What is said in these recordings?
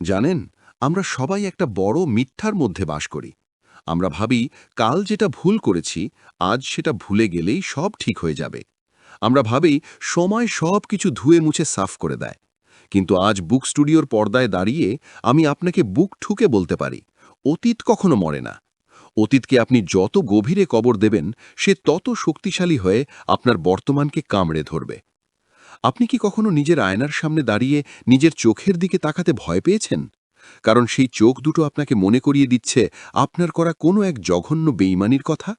জানেন, আমরা সবাই একটা বড় মিথ্যার মধ্যে বাস করি। আমরা ভাবি কাল যেটা ভুল করেছি আজ সেটা ভুলে গেলেই সব ঠিক হয়ে যাবে। আমরা ভাবি সময় সব কিছু ধুয়ে মুছে সাফ করে দেয়। কিন্তু আজ বুক স্টুডিওর পর্দায় দাঁড়িয়ে আমি আপনাকে বুক ঠুকে বলতে পারি, অতীত কখনো মরে না। অতীতকে আপনি যত গভীরে কবর দেবেন সে তত শক্তিশালী হয়ে আপনার বর্তমানকে কামড়ে ধরবে। আপনি কি কখনো নিজের আয়নার সামনে দাঁড়িয়ে নিজের চোখের দিকে তাকাতে ভয় পেয়েছেন? কারণ সেই চোখ দুটো আপনাকে মনে করিয়ে দিচ্ছে আপনার করা কোনো এক জঘন্য বেইমানির কথা।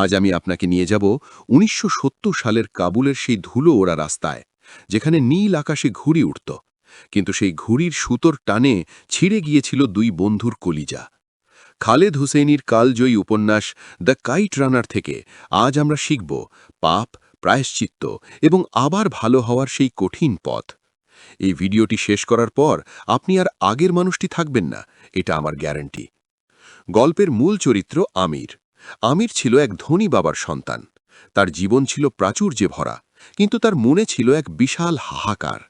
আজ আমি আপনাকে নিয়ে যাব ১৯৭০ সালের কাবুলের সেই ধুলো ওড়া রাস্তায়, যেখানে নীল আকাশে ঘুড়ি উঠত, কিন্তু সেই ঘুড়ির সুতোর টানে ছিঁড়ে গিয়েছিল দুই বন্ধুর কলিজা। খালেদ হুসেইনির কালজয়ী উপন্যাস দ্য কাইট রানার থেকে আজ আমরা শিখব পাপ, প্রায়শ্চিত্ত এবং আবার ভালো হওয়ার সেই কঠিন পথ। এই ভিডিওটি শেষ করার পর আপনি আর আগের মানুষটি থাকবেন না, এটা আমার গ্যারান্টি। গল্পের মূল চরিত্র আমির। আমির ছিল এক ধনী বাবার সন্তান। তার জীবন ছিল প্রাচুর্যে ভরা, কিন্তু তার মনে ছিল এক বিশাল হাহাকার।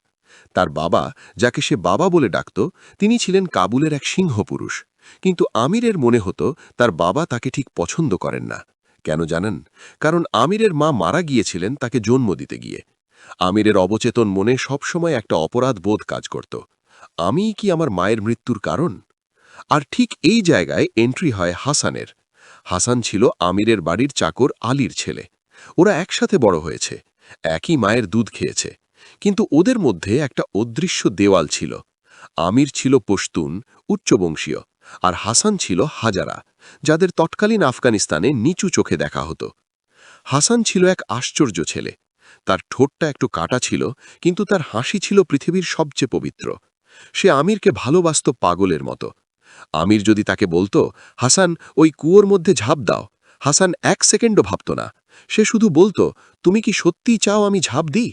তার বাবা, যাকে সে বাবা বলে ডাকত, তিনি ছিলেন কাবুলের এক সিংহপুরুষ। কিন্তু আমিরের মনে হতো তার বাবা তাকে ঠিক পছন্দ করেন না। কেন জানেন? কারণ আমিরের মা মারা গিয়েছিলেন তাকে জন্ম দিতে গিয়ে। আমিরের অবচেতন মনে সবসময় একটা অপরাধ বোধ কাজ করত। আমিই কি আমার মায়ের মৃত্যুর কারণ? আর ঠিক এই জায়গায় এন্ট্রি হয় হাসানের। হাসান ছিল আমিরের বাড়ির চাকর আলীর ছেলে। ওরা একসাথে বড় হয়েছে, একই মায়ের দুধ খেয়েছে। কিন্তু ওদের মধ্যে একটা অদৃশ্য দেওয়াল ছিল। আমির ছিল পশতুন, উচ্চবংশীয়, আর হাসান ছিল হাজারা, যাদের তৎকালীন আফগানিস্তানে নিচু চোখে দেখা হতো। হাসান ছিল এক আশ্চর্য ছেলে। তার ঠোঁটটা একটু কাটা ছিল, কিন্তু তার হাসি ছিল পৃথিবীর সবচেয়ে পবিত্র। সে আমিরকে ভালোবাসত পাগলের মতো। আমির যদি তাকে বলতো, হাসান, ওই কুয়োর মধ্যে ঝাঁপ দাও, হাসান ১ সেকেন্ডও ভাবত না। সে শুধু বলতো, তুমি কি সত্যিই চাও আমি ঝাঁপ দিই?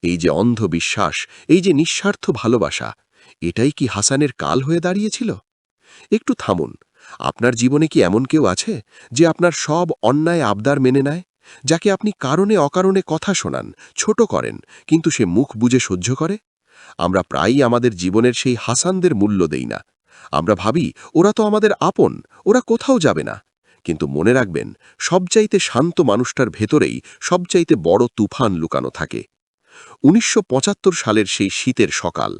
এই যে অন্ধ বিশ্বাস, এই যে নিঃস্বার্থ ভালোবাসা, এটাই কি হাসানের কাল হয়ে দাঁড়িয়েছিল? একটু থামুন। আপনার জীবনে কি এমন কেউ আছে যে আপনার সব অন্যায় আবদার মেনে নেয়, যাকে আপনি কারণে অকারণে কথা শোনান, ছোট করেন, কিন্তু সে মুখ বুজে সহ্য করে? আমরা প্রায়ই আমাদের জীবনের সেই হাসানদের মূল্য দেই না। আমরা ভাবি ওরা তো আমাদের আপন, ওরা কোথাও যাবে না। কিন্তু মনে রাখবেন, সবচাইতে শান্ত মানুষটার ভেতরেই সবচাইতে বড় তুফান লুকানো থাকে। ১৯৭৫ সালের সেই শীতের সকাল।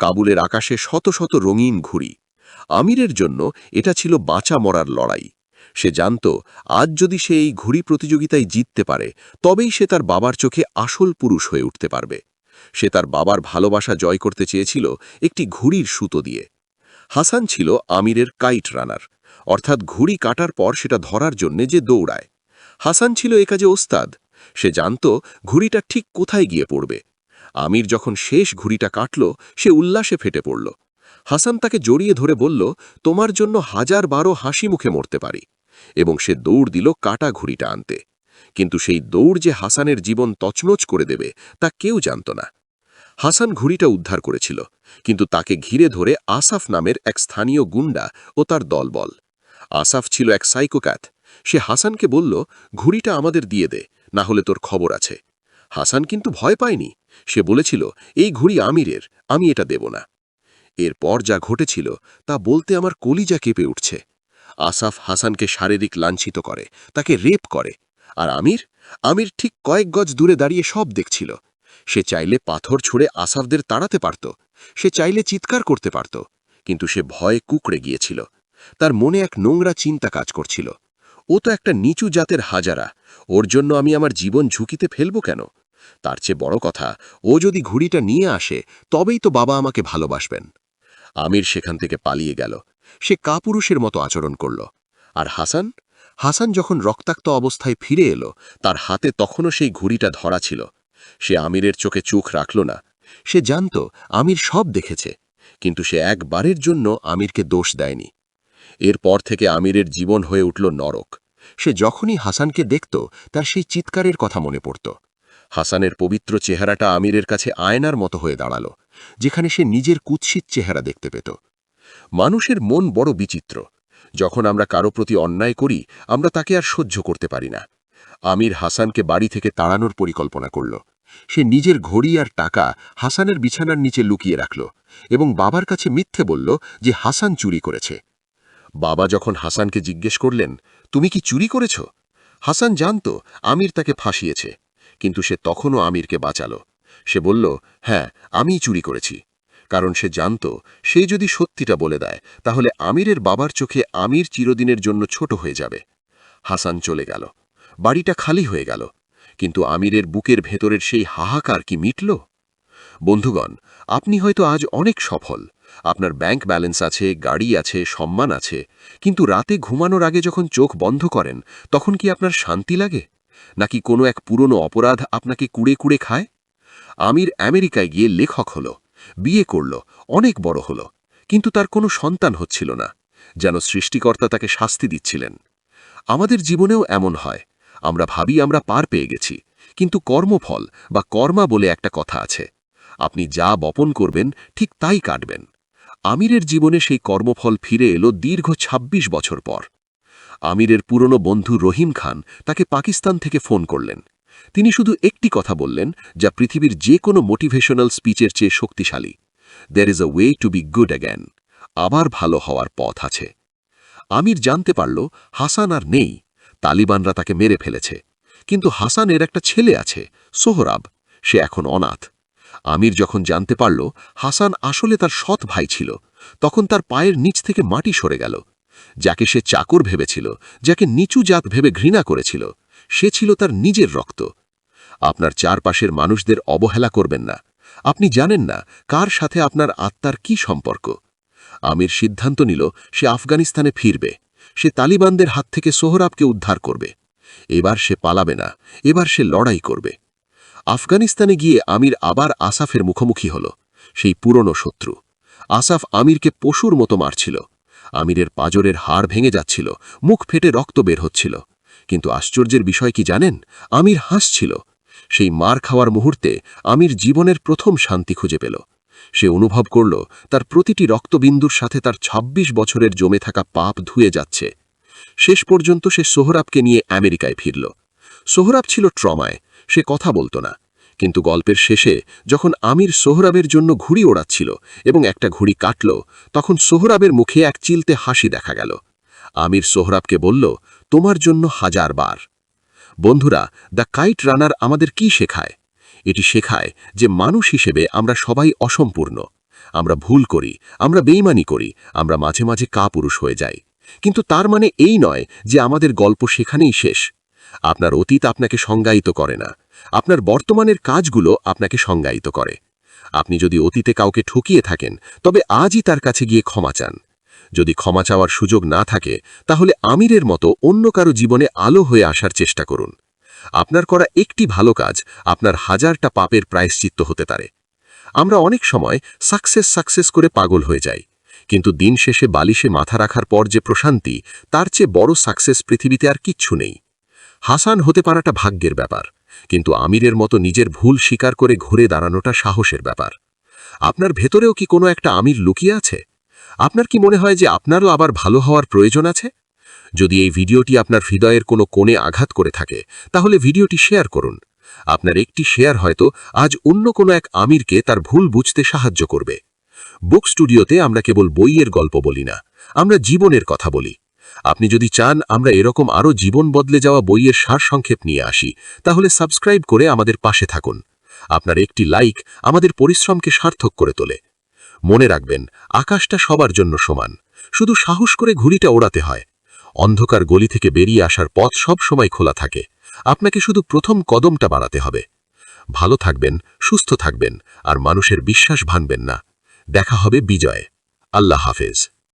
কাবুলের আকাশে শত শত রঙিন ঘুড়ি। আমিরের জন্য এটা ছিল বাঁচা মরার লড়াই। সে জানত, আজ যদি সে এই ঘুড়ি প্রতিযোগিতায় জিততে পারে, তবেই সে তার বাবার চোখে আসল পুরুষ হয়ে উঠতে পারবে। সে তার বাবার ভালোবাসা জয় করতে চেয়েছিল একটি ঘুড়ির সুতো দিয়ে। হাসান ছিল আমিরের কাইট রানার, অর্থাৎ ঘুড়ি কাটার পর সেটা ধরার জন্যে যে দৌড়ায়। হাসান ছিল এ কাজে ওস্তাদ। সে জানত ঘুড়িটা ঠিক কোথায় গিয়ে পড়বে। আমির যখন শেষ ঘুড়িটা কাটল, সে উল্লাসে ফেটে পড়ল। হাসান তাকে জড়িয়ে ধরে বলল, তোমার জন্য ১০০০ হাসি মুখে মরতে পারি। এবং সে দৌড় দিল কাটা ঘুড়িটা আনতে। কিন্তু সেই দৌড় যে হাসানের জীবন তছনছ করে দেবে তা কেউ জানত না। হাসান ঘুড়িটা উদ্ধার করেছিল, কিন্তু তাকে ঘিরে ধরে আসাফ নামের এক স্থানীয় গুন্ডা ও তার দলবল। আসাফ ছিল এক সাইকোপ্যাথ। সে হাসানকে বলল, ঘুড়িটা আমাদের দিয়ে দে, না হলে তোর খবর আছে। হাসান কিন্তু ভয় পায়নি। সে বলেছিল, এই ঘুড়ি আমিরের, আমি এটা দেব না। এরপর যা ঘটেছিল তা বলতে আমার কলিজা কেঁপে উঠছে। আসাফ হাসানকে শারীরিক লাঞ্ছিত করে, তাকে রেপ করে। আর আমির আমির ঠিক কয়েক গজ দূরে দাঁড়িয়ে সব দেখছিল। সে চাইলে পাথর ছুঁড়ে আসাফদের তাড়াতে পারত, সে চাইলে চিৎকার করতে পারত, কিন্তু সে ভয়ে কুঁকড়ে গিয়েছিল। তার মনে এক নোংরা চিন্তা কাজ করছিল। ও তো একটা নিচু জাতের হাজারা, ওর জন্য আমি আমার জীবন ঝুঁকিতে ফেলব কেন? তার চেয়ে বড় কথা, ও যদি ঘুড়িটা নিয়ে আসে তবেই তো বাবা আমাকে ভালোবাসবেন। আমির সেখান থেকে পালিয়ে গেল। সে কাপুরুষের মতো আচরণ করল। আর হাসান হাসান যখন রক্তাক্ত অবস্থায় ফিরে এলো, তার হাতে তখনও সেই ঘুড়িটা ধরা ছিল। সে আমিরের চোখে চোখ রাখল না। সে জানত আমির সব দেখেছে, কিন্তু সে একবারের জন্য আমিরকে দোষ দেয়নি। এরপর থেকে আমিরের জীবন হয়ে উঠল নরক। সে যখনই হাসানকে দেখত, তার সেই চিৎকারের কথা মনে পড়ত। হাসানের পবিত্র চেহারাটা আমিরের কাছে আয়নার মতো হয়ে দাঁড়াল, যেখানে সে নিজের কুৎসিত চেহারা দেখতে পেত। মানুষের মন বড় বিচিত্র। যখন আমরা কারো প্রতি অন্যায় করি, আমরা তাকে আর সহ্য করতে পারি না। আমির হাসানকে বাড়ি থেকে তাড়ানোর পরিকল্পনা করল। সে নিজের ঘড়ি আর টাকা হাসানের বিছানার নিচে লুকিয়ে রাখল এবং বাবার কাছে মিথ্যে বলল যে হাসান চুরি করেছে। বাবা যখন হাসানকে জিজ্ঞেস করলেন, তুমি কি চুরি করেছ? হাসান জানত আমির তাকে ফাঁসিয়েছে, কিন্তু সে তখনও আমিরকে বাঁচাল। সে বলল, হ্যাঁ, আমিই চুরি করেছি। কারণ সে জানত সে যদি সত্যিটা বলে দেয় তাহলে আমিরের বাবার চোখে আমির চিরদিনের জন্য ছোট হয়ে যাবে। হাসান চলে গেল, বাড়িটা খালি হয়ে গেল, কিন্তু আমিরের বুকের ভেতরের সেই হাহাকার কি মিটল? বন্ধুগণ, আপনি হয়তো আজ অনেক সফল, আপনার ব্যাংক ব্যালেন্স আছে, গাড়ি আছে, সম্মান আছে, কিন্তু রাতে ঘুমানোর আগে যখন চোখ বন্ধ করেন তখন কি আপনার শান্তি লাগে, নাকি কোনো এক পুরনো অপরাধ আপনাকে কুড়ে কুড়ে খায়? আমির আমেরিকায় গিয়ে লেখক হল, বিয়ে করল, অনেক বড় হল, কিন্তু তার কোনো সন্তান হচ্ছিল না, যেন সৃষ্টিকর্তা তাকে শাস্তি দিচ্ছিলেন। আমাদের জীবনেও এমন হয়, আমরা ভাবি আমরা পার পেয়ে গেছি, কিন্তু কর্মফল বা কর্মা বলে একটা কথা আছে। আপনি যা বপন করবেন ঠিক তাই কাটবেন। আমিরের জীবনে সেই কর্মফল ফিরে এলো দীর্ঘ ২৬ বছর পর। আমিরের পুরনো বন্ধু রহিম খান তাকে পাকিস্তান থেকে ফোন করলেন। তিনি শুধু একটি কথা বললেন, যা পৃথিবীর যে কোনো মোটিভেশনাল স্পিচের চেয়ে শক্তিশালী: "There is a way to be good again." আবার ভালো হওয়ার পথ আছে। আমির জানতে পারল হাসান আর নেই, তালিবানরা তাকে মেরে ফেলেছে। কিন্তু হাসানের একটা ছেলে আছে, সোহরাব, সে এখন অনাথ। আমির যখন জানতে পারল হাসান আসলে তার সৎ ভাই ছিল, তখন তার পায়ের নিচ থেকে মাটি সরে গেল। যাকে সে চাকর ভেবেছিল, যাকে নিচু জাত ভেবে ঘৃণা করেছিল, সে ছিল তার নিজের রক্ত। আপনার চারপাশের মানুষদের অবহেলা করবেন না। আপনি জানেন না কার সাথে আপনার আত্মার কি সম্পর্ক। আমির সিদ্ধান্ত নিল সে আফগানিস্তানে ফিরবে। সে তালিবানদের হাত থেকে সোহরাবকে উদ্ধার করবে। এবার সে পালাবে না, এবার সে লড়াই করবে। আফগানিস্তানে গিয়ে আমির আবার আসাফের মুখোমুখি হল, সেই পুরনো শত্রু। আসাফ আমিরকে পশুর মতো মারছিল। আমিরের পাঁজরের হাড় ভেঙে যাচ্ছিল, মুখ ফেটে রক্ত বের হচ্ছিল। কিন্তু আশ্চর্যের বিষয় কি জানেন? আমির হাসছিল। সেই মার খাওয়ার মুহূর্তে আমির জীবনের প্রথম শান্তি খুঁজে পেল। সে অনুভব করল তার প্রতিটি রক্তবিন্দুর সাথে তার ২৬ বছরের জমে থাকা পাপ ধুয়ে যাচ্ছে। শেষ পর্যন্ত সে সোহরাবকে নিয়ে আমেরিকায় ফিরল। সোহরাব ছিল ট্রমায়, সে কথা বলতো না। কিন্তু গল্পের শেষে যখন আমির সোহরাবের জন্য ঘুড়ি ওড়াচ্ছিল এবং একটা ঘুড়ি কাটল, তখন সোহরাবের মুখে এক চিলতে হাসি দেখা গেল। আমির সোহরাবকে বলল, তোমার জন্য ১০০০ বার। বন্ধুরা, দ্য কাইট রানার আমাদের কি শেখায়? এটি শেখায় যে মানুষ হিসেবে আমরা সবাই অসম্পূর্ণ। আমরা ভুল করি, আমরা বেইমানি করি, আমরা মাঝে মাঝে কাপুরুষ হয়ে যাই। কিন্তু তার মানে এই নয় যে আমাদের গল্প সেখানেই শেষ। আপনার অতীত আপনাকে সংজ্ঞায়িত করে না, আপনার বর্তমানের কাজগুলো আপনাকে সংজ্ঞায়িত করে। আপনি যদি অতীতে কাউকে ঠকিয়ে থাকেন, তবে আজই তার কাছে গিয়ে ক্ষমা চান। যদি ক্ষমা চাওয়ার সুযোগ না থাকে, তাহলে আমিরের মতো অন্য কারো জীবনে আলো হয়ে আসার চেষ্টা করুন। আপনার করা একটি ভালো কাজ আপনার ১০০০টা পাপের প্রায়শ্চিত্ত হতে পারে। আমরা অনেক সময় সাকসেস করে পাগল হয়ে যাই, কিন্তু দিন শেষে বালিশে মাথা রাখার পর যে প্রশান্তি, তার চেয়ে বড় সাকসেস পৃথিবীতে আর কিচ্ছু নেই। হাসান হতে পারাটা ভাগ্যের ব্যাপার, কিন্তু আমিরের মতো নিজের ভুল স্বীকার করে ঘুরে দাঁড়ানোটা সাহসের ব্যাপার। আপনার ভেতরেও কি কোনো একটা আমির লুকিয়ে আছে? আপনার কি মনে হয় যে আপনারও আবার ভালো হওয়ার প্রয়োজন আছে? যদি এই ভিডিওটি আপনার হৃদয়ের কোনো কোণে আঘাত করে থাকে, তাহলে ভিডিওটি শেয়ার করুন। আপনার একটি শেয়ার হয়তো আজ অন্য কোনো এক আমিরকে তার ভুল বুঝতে সাহায্য করবে। বুক স্টুডিওতে আমরা কেবল বইয়ের গল্প বলি না, আমরা জীবনের কথা বলি। আপনি যদি চান আমরা এরকম আরও জীবন বদলে যাওয়া বইয়ের সারসংক্ষেপ নিয়ে আসি, তাহলে সাবস্ক্রাইব করে আমাদের পাশে থাকুন। আপনার একটি লাইক আমাদের পরিশ্রমকে সার্থক করে তোলে। মনে রাখবেন, আকাশটা সবার জন্য সমান, শুধু সাহস করে ঘুড়িটা ওড়াতে হয়। অন্ধকার গলি থেকে বেরিয়ে আসার পথ সব সময় খোলা থাকে, আপনাকে শুধু প্রথম কদমটা বাড়াতে হবে। ভালো থাকবেন, সুস্থ থাকবেন, আর মানুষের বিশ্বাস ভাঙবেন না। দেখা হবে বিজয়। আল্লাহ হাফেজ।